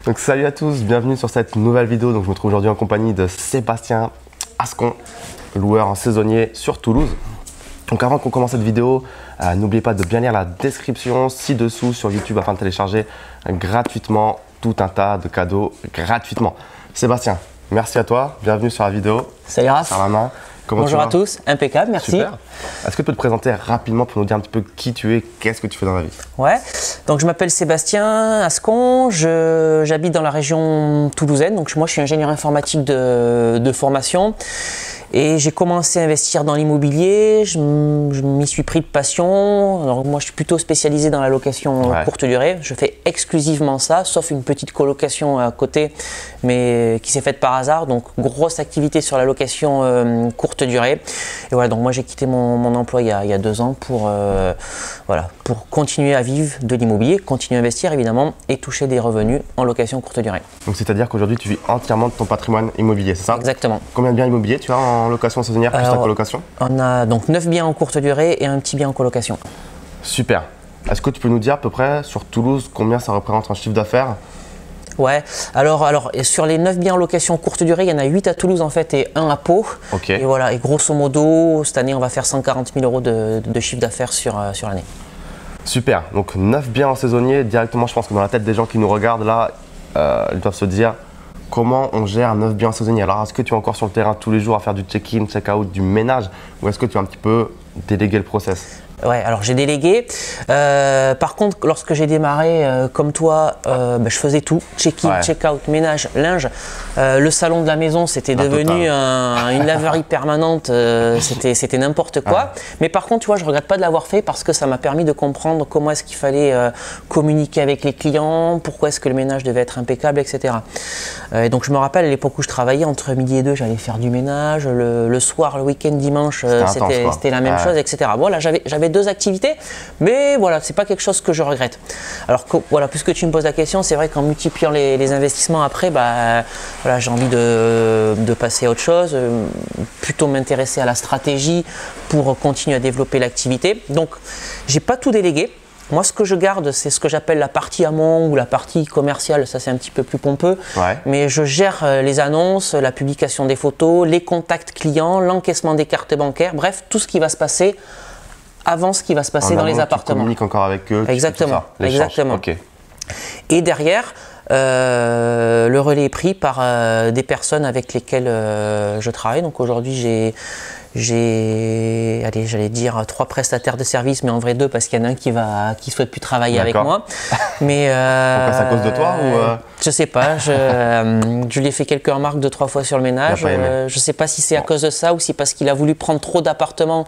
Donc salut à tous, bienvenue sur cette nouvelle vidéo. Donc je me trouve aujourd'hui en compagnie de Sébastien Ascon, loueur en saisonnier sur Toulouse. Donc avant qu'on commence cette vidéo, n'oubliez pas de bien lire la description ci-dessous sur YouTube afin de télécharger gratuitement tout un tas de cadeaux gratuitement. Sébastien, merci à toi, bienvenue sur la vidéo. Salut Raph. Bonjour à tous, impeccable, merci. Super. Est-ce que tu peux te présenter rapidement pour nous dire un petit peu qui tu es, qu'est-ce que tu fais dans la vie? Ouais, donc je m'appelle Sébastien Ascon, j'habite dans la région toulousaine, donc moi je suis ingénieur informatique de formation. Et j'ai commencé à investir dans l'immobilier, je m'y suis pris de passion. Alors moi je suis plutôt spécialisé dans la location courte durée, je fais exclusivement ça, sauf une petite colocation à côté, mais qui s'est faite par hasard, donc grosse activité sur la location courte durée. Et voilà, donc moi j'ai quitté mon emploi il y a 2 ans pour continuer à vivre de l'immobilier, continuer à investir évidemment et toucher des revenus en location courte durée. Donc c'est-à-dire qu'aujourd'hui tu vis entièrement de ton patrimoine immobilier, c'est ça? Exactement. Combien de biens immobiliers tu as en location saisonnière plus ta colocation? On a donc 9 biens en courte durée et un petit bien en colocation. Super. Est-ce que tu peux nous dire à peu près sur Toulouse combien ça représente en chiffre d'affaires? Ouais, alors sur les 9 biens en location courte durée, il y en a 8 à Toulouse en fait et 1 à Pau. Ok. Et voilà, et grosso modo, cette année on va faire 140 000 euros de chiffre d'affaires sur l'année. Super, donc 9 biens en saisonnier, directement je pense que dans la tête des gens qui nous regardent là, ils doivent se dire comment on gère 9 biens en saisonnier. Alors est-ce que tu es encore sur le terrain tous les jours à faire du check-in, check-out, du ménage ou est-ce que tu as un petit peu délégué le process? Ouais, alors j'ai délégué. Par contre, lorsque j'ai démarré, comme toi, je faisais tout. Check-in, check-out, ménage, linge. Le salon de la maison, c'était devenu une laverie permanente. C'était n'importe quoi. Mais par contre, tu vois, je ne regrette pas de l'avoir fait parce que ça m'a permis de comprendre comment est-ce qu'il fallait communiquer avec les clients, pourquoi est-ce que le ménage devait être impeccable, etc. Et donc, je me rappelle à l'époque où je travaillais, entre midi et 2, j'allais faire du ménage. Le soir, le week-end, dimanche, c'était la même chose, etc. Voilà, j'avais 2 activités, mais voilà, c'est pas quelque chose que je regrette. Alors que, voilà, puisque tu me poses la question, c'est vrai qu'en multipliant les investissements après, voilà, j'ai envie de passer à autre chose, plutôt m'intéresser à la stratégie pour continuer à développer l'activité. Donc, j'ai pas tout délégué. Moi, ce que je garde, c'est ce que j'appelle la partie amont ou la partie commerciale. Ça, c'est un petit peu plus pompeux. Mais je gère les annonces, la publication des photos, les contacts clients, l'encaissement des cartes bancaires. Bref, tout ce qui va se passer avant ce qui va se passer dans les appartements. Tu communiques encore avec eux. Exactement. Exactement. Okay. Et derrière, le relais est pris par des personnes avec lesquelles je travaille. Donc aujourd'hui, j'allais dire 3 prestataires de services, mais en vrai 2 parce qu'il y en a un qui souhaite plus travailler avec moi. Mais pourquoi, c'est à cause de toi ou je sais pas. Je lui ai fait quelques remarques 2-3 fois sur le ménage. Je sais pas si c'est à cause de ça ou si parce qu'il a voulu prendre trop d'appartements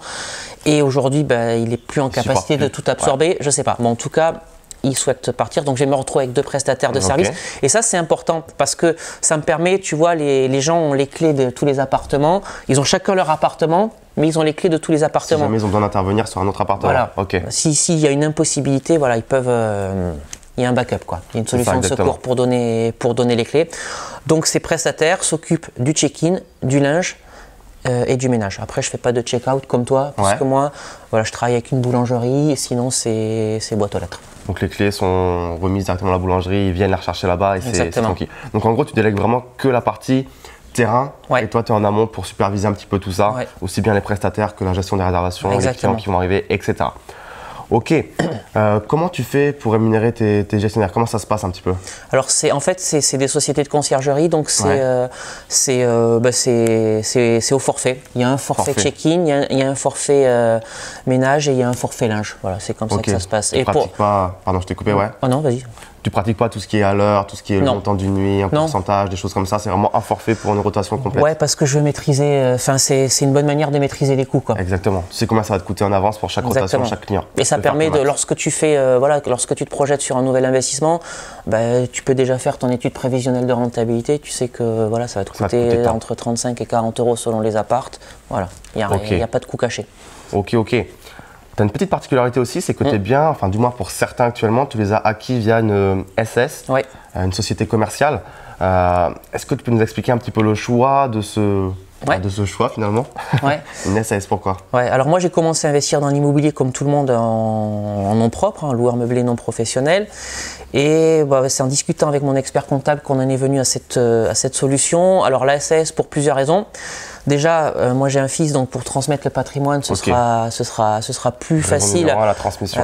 et aujourd'hui il est plus en capacité de tout absorber. Je sais pas. Mais en tout cas, il souhaite partir, donc je vais me retrouver avec 2 prestataires de services. Et ça, c'est important parce que ça me permet, tu vois, les gens ont les clés de tous les appartements. Ils ont chacun leur appartement, mais ils ont les clés de tous les appartements. Si jamais ils ont besoin d'intervenir sur un autre appartement. Voilà. S'il y a une impossibilité, voilà, ils peuvent. Il y a un backup, quoi. Il y a une solution de secours pour donner les clés. Donc ces prestataires s'occupent du check-in, du linge et du ménage. Après, je fais pas de check-out comme toi, parce que moi, voilà, je travaille avec une boulangerie et sinon c'est boîte aux lettres. Donc les clés sont remises directement à la boulangerie, ils viennent les rechercher là-bas et c'est tranquille. Donc en gros, tu délègues vraiment que la partie terrain et toi tu es en amont pour superviser un petit peu tout ça, aussi bien les prestataires que la gestion des réservations, les clients qui vont arriver, etc. Ok, comment tu fais pour rémunérer tes gestionnaires? Comment ça se passe un petit peu? Alors en fait c'est des sociétés de conciergerie, donc c'est au forfait. Il y a un forfait check-in, il y a un forfait ménage et il y a un forfait linge. Voilà, c'est comme ça que ça se passe. Tu pratiques pas... Pardon, je t'ai coupé, Oh non, vas-y. Tu pratiques pas tout ce qui est à l'heure, tout ce qui est le montant d'une nuit, un pourcentage, des choses comme ça. C'est vraiment un forfait pour une rotation complète. Ouais, parce que je veux maîtriser. C'est une bonne manière de maîtriser les coûts, quoi. Exactement. Tu sais combien ça va te coûter en avance pour chaque rotation, chaque client. Et ça permet lorsque tu fais, lorsque tu te projettes sur un nouvel investissement, tu peux déjà faire ton étude prévisionnelle de rentabilité. Tu sais que ça va te coûter entre 35 et 40 euros selon les appartes. Voilà. Il n'y a pas de coût caché. Ok. Tu tu as une petite particularité aussi, c'est que tu es bien, enfin du moins pour certains actuellement, tu les as acquis via une SS, une société commerciale. Est-ce que tu peux nous expliquer un petit peu le choix de ce choix finalement? Une SAS, pourquoi? Alors moi j'ai commencé à investir dans l'immobilier comme tout le monde en nom propre, loueur meublé non professionnel. Et c'est en discutant avec mon expert comptable qu'on en est venu à cette solution. Alors la SAS pour plusieurs raisons. Déjà, moi j'ai un fils, donc pour transmettre le patrimoine, ce sera plus facile la transmission.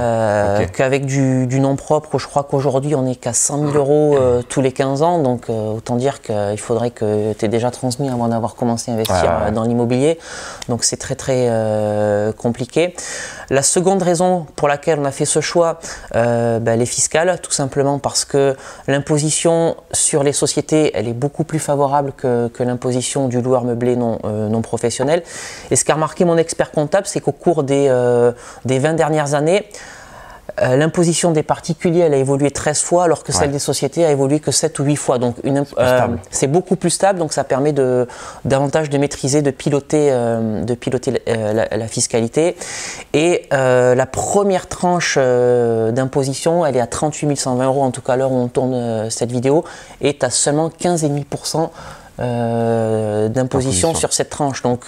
qu'avec du nom propre, où je crois qu'aujourd'hui on n'est qu'à 100 000 euros tous les 15 ans. Donc autant dire qu'il faudrait que tu aies déjà transmis avant d'avoir commencé à investir dans l'immobilier. Donc c'est très compliqué. La seconde raison pour laquelle on a fait ce choix, elle est fiscale, tout simplement parce que l'imposition sur les sociétés, elle est beaucoup plus favorable que l'imposition du loueur meublé non professionnel. Et ce qu'a remarqué mon expert comptable, c'est qu'au cours des 20 dernières années, l'imposition des particuliers elle a évolué 13 fois alors que celle des sociétés a évolué que 7 ou 8 fois. Donc c'est beaucoup plus stable, donc ça permet davantage de maîtriser, de piloter la fiscalité. Et la première tranche d'imposition, elle est à 38 120 euros, en tout cas à l'heure où on tourne cette vidéo, et tu as seulement 15,5% d'imposition sur cette tranche. Donc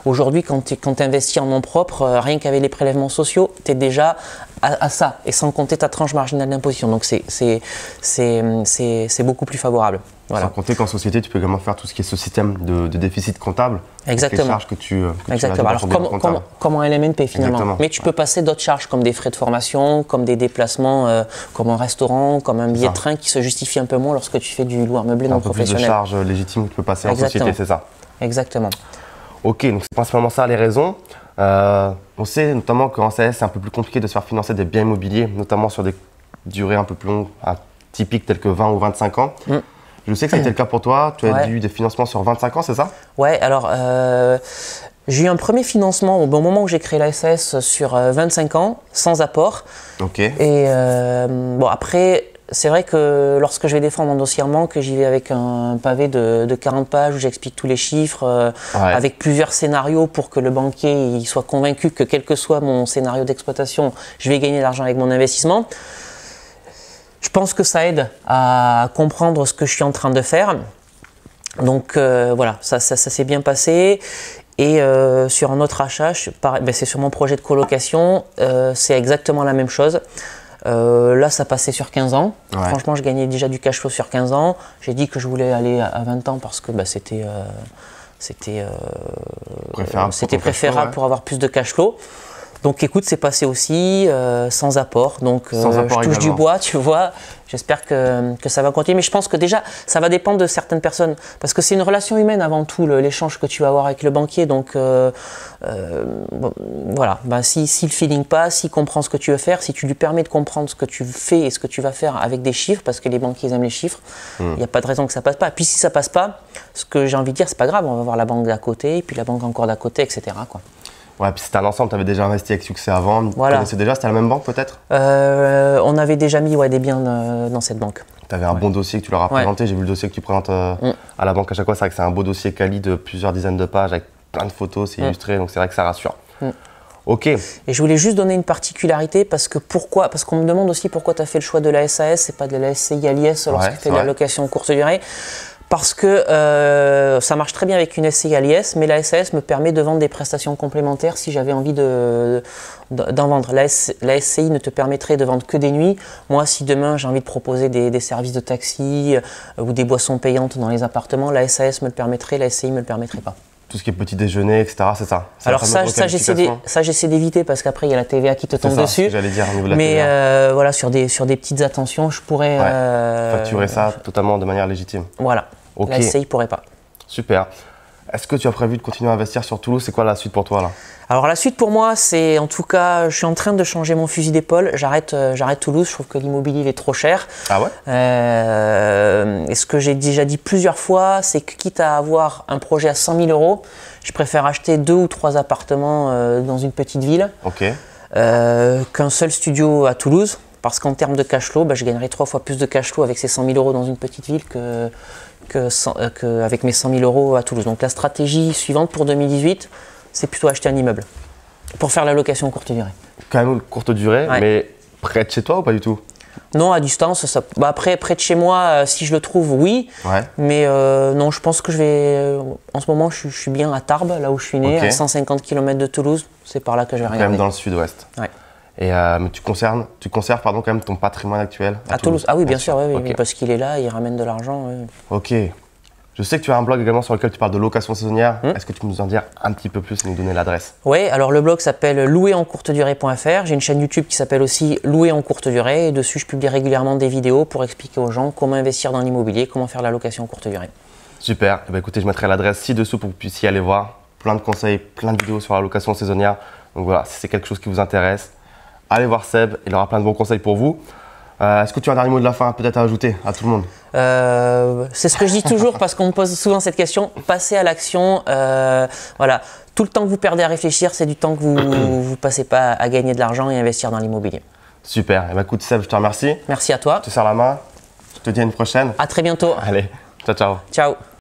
aujourd'hui quand tu investis en nom propre, rien qu'avec les prélèvements sociaux, tu es déjà à ça, et sans compter ta tranche marginale d'imposition. Donc c'est beaucoup plus favorable. Sans compter qu'en société, tu peux également faire tout ce qui est ce système de déficit comptable. Exactement. Les charges que tu Alors comme un LMNP finalement. Mais tu peux passer d'autres charges comme des frais de formation, comme des déplacements, comme un restaurant, comme un billet de train qui se justifie un peu moins lorsque tu fais du loueur meublé non professionnel. Plus de charges légitimes que tu peux passer en société, c'est ça? Exactement. Ok, donc c'est principalement ça les raisons. On sait notamment qu'en SAS, c'est un peu plus compliqué de se faire financer des biens immobiliers, notamment sur des durées un peu plus longues, typiques telles que 20 ou 25 ans. Je sais que c'était le cas pour toi, tu as eu des financements sur 25 ans, c'est ça? Ouais, alors j'ai eu un premier financement au bon moment où j'ai créé la SAS sur 25 ans, sans apport. Et après, c'est vrai que lorsque je vais défendre mon dossier en banque, j'y vais avec un pavé de 40 pages où j'explique tous les chiffres, avec plusieurs scénarios pour que le banquier soit convaincu que quel que soit mon scénario d'exploitation, je vais gagner de l'argent avec mon investissement. Je pense que ça aide à comprendre ce que je suis en train de faire. Donc voilà, ça s'est bien passé. Et sur un autre achat, c'est sur mon projet de colocation, c'est exactement la même chose. Là, ça passait sur 15 ans. Franchement, je gagnais déjà du cash flow sur 15 ans. J'ai dit que je voulais aller à 20 ans parce que c'était préférable pour avoir plus de cash flow. Donc écoute, c'est passé aussi sans apport. Donc je touche du bois, tu vois. J'espère que ça va continuer. Mais je pense que déjà, ça va dépendre de certaines personnes. Parce que c'est une relation humaine avant tout, l'échange que tu vas avoir avec le banquier. Donc voilà, si le feeling passe, s'il comprend ce que tu veux faire, si tu lui permets de comprendre ce que tu fais et ce que tu vas faire avec des chiffres, parce que les banquiers aiment les chiffres, il n'y a pas de raison que ça passe pas. Puis si ça passe pas, ce que j'ai envie de dire, c'est pas grave, on va voir la banque d'à côté, et puis la banque encore d'à côté, etc. quoi. Ouais, puis c'était un ensemble, tu avais déjà investi avec succès avant, tu connaissais déjà, c'était la même banque peut-être? On avait déjà mis des biens dans cette banque. Tu avais un bon dossier que tu leur as présenté, j'ai vu le dossier que tu présentes à la banque à chaque fois, c'est vrai que c'est un beau dossier quali de plusieurs dizaines de pages avec plein de photos, c'est illustré, donc c'est vrai que ça rassure. Ok. Et je voulais juste donner une particularité parce qu'on me demande aussi pourquoi tu as fait le choix de la SAS et pas de la SCI à l'IS lorsque tu fais de la location courte durée. Parce que ça marche très bien avec une SCI à l'IS, mais la SAS me permet de vendre des prestations complémentaires si j'avais envie d'en vendre. La SCI ne te permettrait de vendre que des nuits. Moi, si demain j'ai envie de proposer des services de taxi ou des boissons payantes dans les appartements, la SAS me le permettrait, la SCI ne me le permettrait pas. Tout ce qui est petit déjeuner, etc., c'est ça? Alors ça j'essaie d'éviter parce qu'après il y a la TVA qui te tombe dessus. J'allais dire, au niveau de la mais TVA. voilà, sur des petites attentions, je pourrais facturer ça totalement de manière légitime. Voilà, la SCI ne pourrait pas. Super. Est-ce que tu as prévu de continuer à investir sur Toulouse? C'est quoi la suite pour toi là? Alors la suite pour moi, c'est en tout cas, je suis en train de changer mon fusil d'épaule. J'arrête Toulouse, je trouve que l'immobilier il est trop cher. Ah ouais? Et ce que j'ai déjà dit plusieurs fois, c'est que quitte à avoir un projet à 100 000 euros, je préfère acheter 2 ou 3 appartements dans une petite ville qu'un seul studio à Toulouse. Parce qu'en termes de cash flow, je gagnerai 3 fois plus de cash flow avec ces 100 000 euros dans une petite ville qu'avec mes 100 000 euros à Toulouse. Donc la stratégie suivante pour 2018, c'est plutôt acheter un immeuble pour faire la location courte durée. quand même courte durée, mais près de chez toi ou pas du tout? Non, à distance. Après, près de chez moi, si je le trouve, oui. Mais non, je pense que je vais. En ce moment, je suis bien à Tarbes, là où je suis né, à 150 km de Toulouse. C'est par là que je vais regarder. Quand même dans le sud-ouest. Ouais. Et mais tu conserves quand même ton patrimoine actuel à Toulouse? Ah oui, bien sûr, oui, parce qu'il est là, il ramène de l'argent. Oui. Ok. Je sais que tu as un blog également sur lequel tu parles de location saisonnière. Est-ce que tu peux nous en dire un petit peu plus et nous donner l'adresse? Oui, alors le blog s'appelle louerencourtedurée.fr. J'ai une chaîne YouTube qui s'appelle aussi Louer en courte durée. Et dessus, je publie régulièrement des vidéos pour expliquer aux gens comment investir dans l'immobilier, comment faire de la location en courte durée. Super. Eh bien, écoutez, je mettrai l'adresse ci-dessous pour que vous puissiez aller voir. Plein de conseils, plein de vidéos sur la location saisonnière. Donc voilà, si c'est quelque chose qui vous intéresse, allez voir Seb. Il aura plein de bons conseils pour vous. Est-ce que tu as un dernier mot de la fin peut-être à ajouter à tout le monde? C'est ce que je dis toujours parce qu'on me pose souvent cette question. Passez à l'action. Voilà. Tout le temps que vous perdez à réfléchir, c'est du temps que vous ne passez pas à gagner de l'argent et investir dans l'immobilier. Super. Eh bien, écoute Seb, je te remercie. Merci à toi. Je te serre la main. Je te dis à une prochaine. À très bientôt. Allez, ciao, ciao. Ciao.